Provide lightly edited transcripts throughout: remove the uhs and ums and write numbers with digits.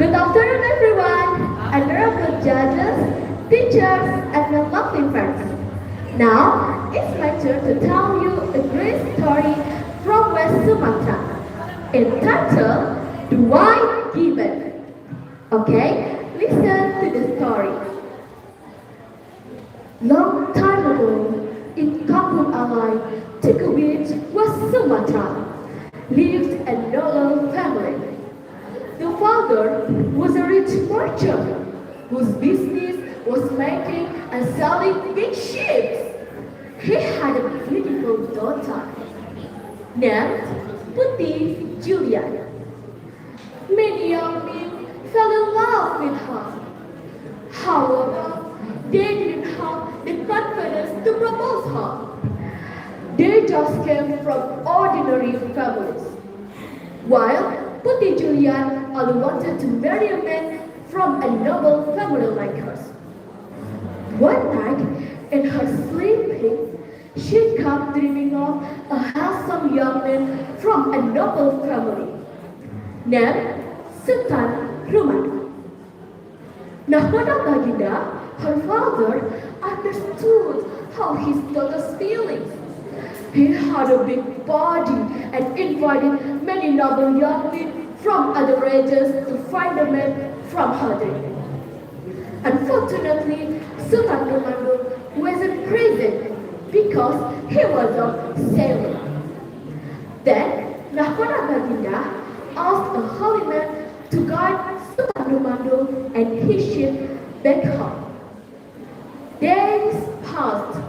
Good afternoon, everyone, honorable judges, teachers, and my lovely friends. Now, it's my turn to tell you a great story from West Sumatra, entitled The White Gibbon. Okay, listen to the story. Long time ago, in Kampung Alai, Tikubit, West Sumatra, lived a noble family. The father was a rich merchant whose business was making and selling big ships. He had a beautiful daughter named Putih Julia. Many young men fell in love with her. However, they didn't have the confidence to propose her. They just came from ordinary families, while Putih Julia only wanted to marry a man from a noble family like hers. One night, in her sleeping, she kept dreaming of a handsome young man from a noble family named Sultan Rumah. Nahmada Baginda, her father, understood how his daughter's feelings. He had a big body and invited many noble young men from other regions to find a man from her dream. Unfortunately, Sultan Rumah was in prison because he was a sailor. Then, Nahmada Baginda asked a holy man to guide Sultan Rumah and his ship back home. Days passed,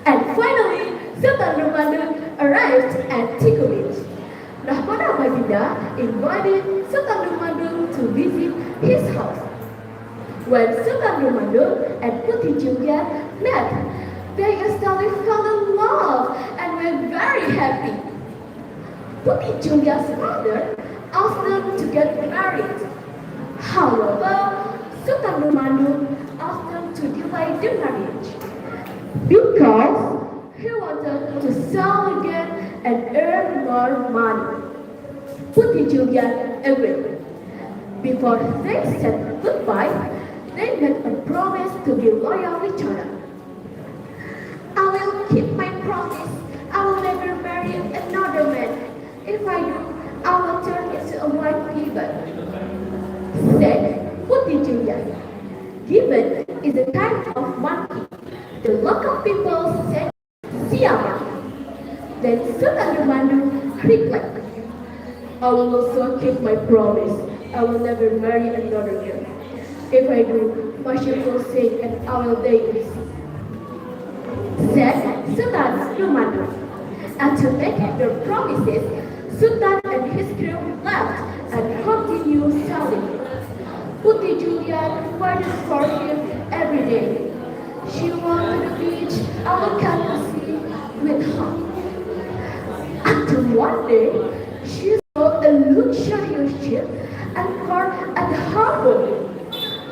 and finally Sultan Rumah arrived at Tikubit. Nahmada Baginda invited Sultan Rumah to visit his house. When Sultan Rumah and Putih Julia met, they instantly fell in love and were very happy. Putih Julia's father asked them to get married. However, Sultan Rumah asked them to delay the marriage because he wanted to sell again and earn more money. Putih Julia agreed. Before they said goodbye, they made a promise to be loyal to each other. I will keep my promise. I will never marry another man. If I do, I will turn into a white gibbon, said Putih Julia. Gibbon is a kind of monkey. The local people said Siama. Then Sultan Rumah replied, I will also keep my promise. I will never marry another girl. If I do, my ship will sink and I will die in the sea, said Sultan Rumah. After making their promises, Sultan and his crew left and continued sailing. Putih Julia waited for him every day. She went to the beach and looked at the sea with him. Until one day, she saw a luxurious ship anchored at the harbor.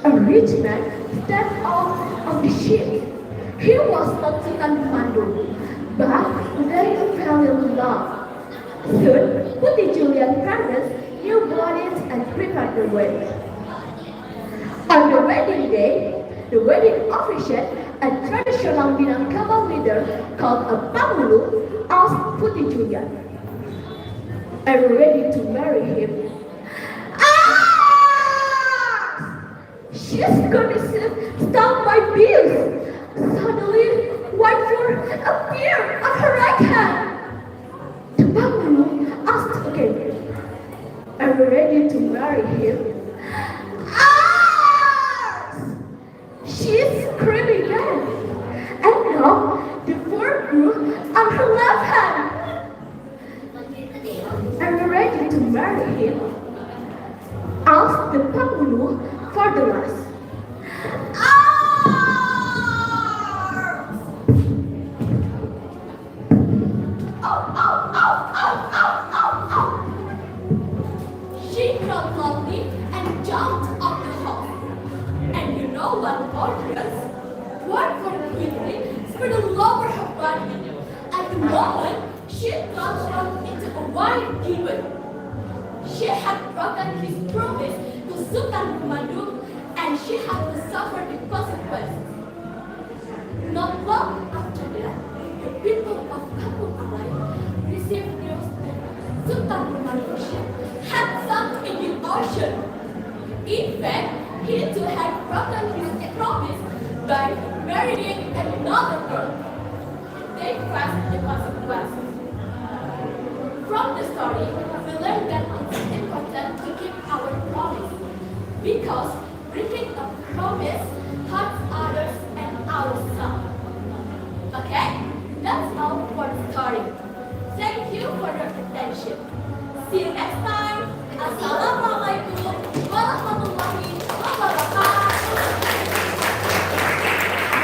A rich man stepped out of the ship. He was not Sultan Rumah, but they fell in love. Soon, Putih Julia's parents knew about it and prepared the wedding. On the wedding day, the wedding official, a traditional Minangkabau leader called a Pangulu, asked Putih Julia, are you ready to marry him? She's gonna stop my bills. Suddenly, white fur appeared on her right hand. The Pangulu asked again, are you ready to marry him? She screamed again, and now the fur grew on her left hand. Are you ready to marry him? Asked the Pangulu for the last. She cried loudly and jumped off the house. And you know what orders? One for quickly spread all over her body. At the moment, she transformed into a white gibbon. She had broken his promise to Sultan Madu, and she had to suffer the consequences. Not long after that, the people of Kampung Alai received news that Sultan Madu's ship had sunk in the ocean. In fact, he too had broken his promise by marrying another girl. They faced the consequences. From the story, we learn that it's important to keep our promise, because breaking a promise hurts others and ourselves. Okay? That's all for the story. Thank you for your attention. See you next time. Assalamualaikum.